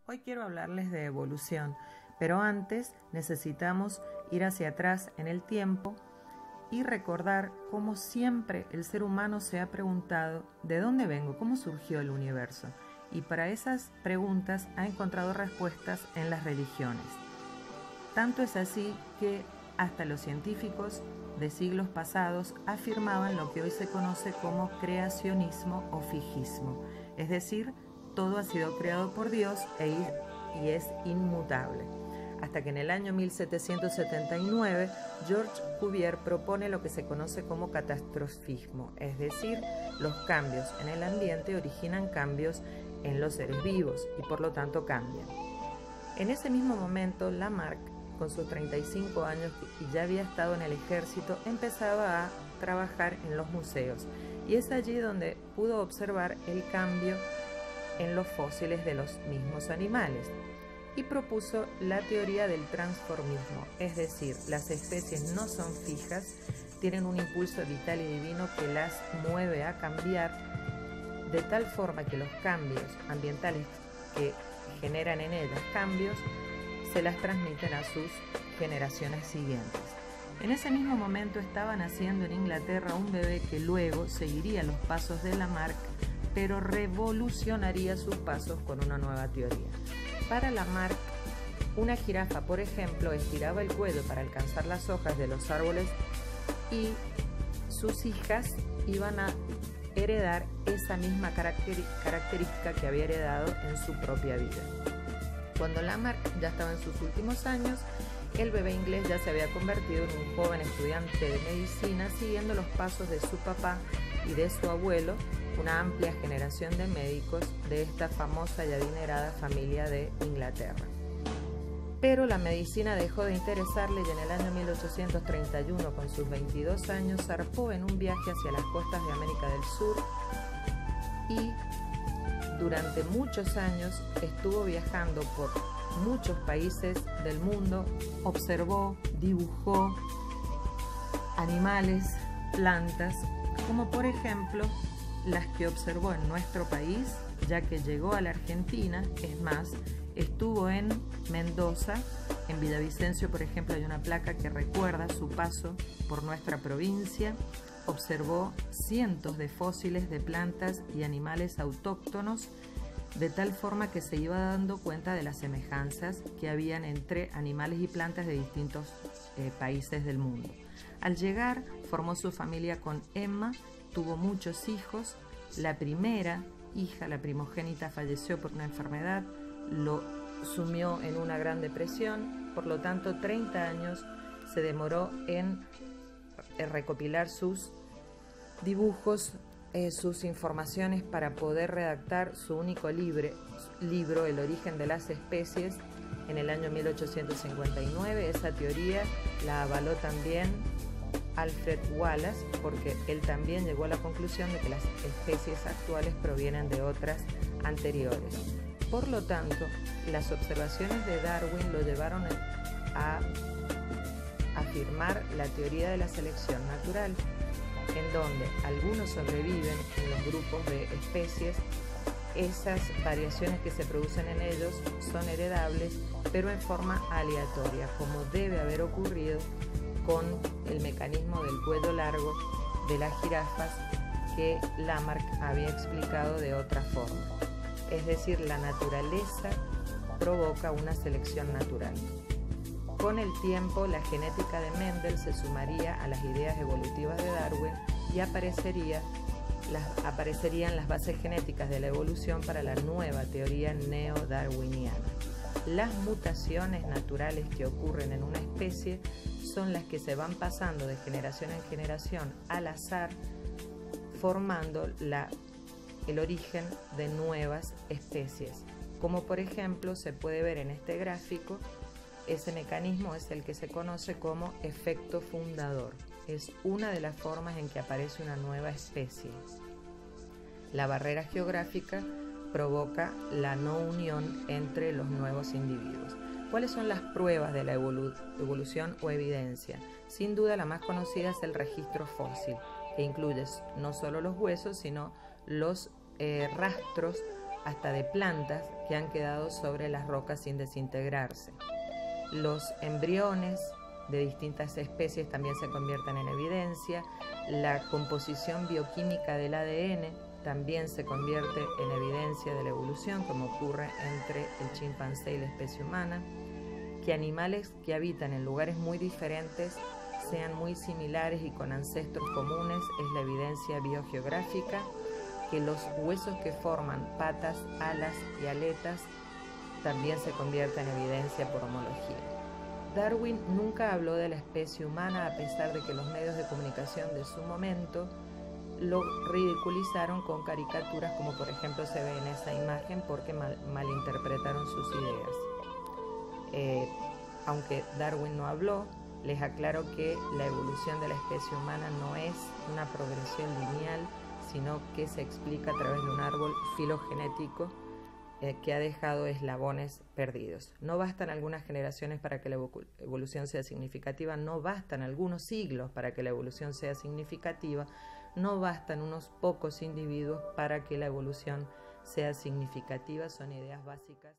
Hoy quiero hablarles de evolución, pero antes necesitamos ir hacia atrás en el tiempo y recordar cómo siempre el ser humano se ha preguntado ¿de dónde vengo? ¿Cómo surgió el universo? Y para esas preguntas ha encontrado respuestas en las religiones. Tanto es así que hasta los científicos de siglos pasados afirmaban lo que hoy se conoce como creacionismo o fijísimo, es decir, todo ha sido creado por Dios y es inmutable. Hasta que en el año 1779 George Cuvier propone lo que se conoce como catastrofismo, es decir, los cambios en el ambiente originan cambios en los seres vivos y por lo tanto cambian. En ese mismo momento, Lamarck, con sus 35 años y ya había estado en el ejército, empezaba a trabajar en los museos y es allí donde pudo observar el cambio en los fósiles de los mismos animales y propuso la teoría del transformismo, es decir, las especies no son fijas, tienen un impulso vital y divino que las mueve a cambiar de tal forma que los cambios ambientales que generan en ellas cambios se las transmiten a sus generaciones siguientes. En ese mismo momento estaba naciendo en Inglaterra un bebé que luego seguiría los pasos de Lamarck, pero revolucionaría sus pasos con una nueva teoría. Para Lamarck, una jirafa, por ejemplo, estiraba el cuello para alcanzar las hojas de los árboles y sus hijas iban a heredar esa misma característica que había heredado en su propia vida. Cuando Lamarck ya estaba en sus últimos años, el bebé inglés ya se había convertido en un joven estudiante de medicina, siguiendo los pasos de su papá y de su abuelo, una amplia generación de médicos de esta famosa y adinerada familia de Inglaterra. Pero la medicina dejó de interesarle y en el año 1831, con sus 22 años, zarpó en un viaje hacia las costas de América del Sur y durante muchos años estuvo viajando por muchos países del mundo, observó, dibujó animales, plantas, como por ejemplo las que observó en nuestro país, ya que llegó a la Argentina. Es más, estuvo en Mendoza, en Villavicencio, por ejemplo, hay una placa que recuerda su paso por nuestra provincia. Observó cientos de fósiles de plantas y animales autóctonos, de tal forma que se iba dando cuenta de las semejanzas que habían entre animales y plantas de distintos países del mundo. Al llegar, formó su familia con Emma, tuvo muchos hijos. La primera hija, la primogénita, falleció por una enfermedad, lo sumió en una gran depresión, por lo tanto 30 años se demoró en recopilar sus dibujos, sus informaciones para poder redactar su único libro, El origen de las especies, en el año 1859. Esa teoría la avaló también Alfred Wallace, porque él también llegó a la conclusión de que las especies actuales provienen de otras anteriores. Por lo tanto, las observaciones de Darwin lo llevaron a afirmar la teoría de la selección natural, en donde algunos sobreviven en los grupos de especies. Esas variaciones que se producen en ellos son heredables, pero en forma aleatoria, como debe haber ocurrido con el mecanismo del cuello largo de las jirafas que Lamarck había explicado de otra forma. Es decir, la naturaleza provoca una selección natural. Con el tiempo, la genética de Mendel se sumaría a las ideas evolutivas de Darwin y aparecerían las bases genéticas de la evolución para la nueva teoría neo-darwiniana. Las mutaciones naturales que ocurren en una especie son las que se van pasando de generación en generación al azar, formando el origen de nuevas especies. Como por ejemplo se puede ver en este gráfico, ese mecanismo es el que se conoce como efecto fundador. Es una de las formas en que aparece una nueva especie. La barrera geográfica provoca la no unión entre los nuevos individuos. ¿Cuáles son las pruebas de la evolución o evidencia? Sin duda la más conocida es el registro fósil, que incluye no solo los huesos, sino los rastros hasta de plantas que han quedado sobre las rocas sin desintegrarse. Los embriones de distintas especies también se convierten en evidencia. La composición bioquímica del ADN también se convierte en evidencia de la evolución, como ocurre entre el chimpancé y la especie humana. Que animales que habitan en lugares muy diferentes sean muy similares y con ancestros comunes es la evidencia biogeográfica. Que los huesos que forman patas, alas y aletas también se convierten en evidencia por homología. Darwin nunca habló de la especie humana, a pesar de que los medios de comunicación de su momento lo ridiculizaron con caricaturas, como por ejemplo se ve en esa imagen, porque malinterpretaron sus ideas. Aunque Darwin no habló, les aclaro que la evolución de la especie humana no es una progresión lineal, sino que se explica a través de un árbol filogenético que ha dejado eslabones perdidos. No bastan algunas generaciones para que la evolución sea significativa, no bastan algunos siglos para que la evolución sea significativa, no bastan unos pocos individuos para que la evolución sea significativa. Son ideas básicas.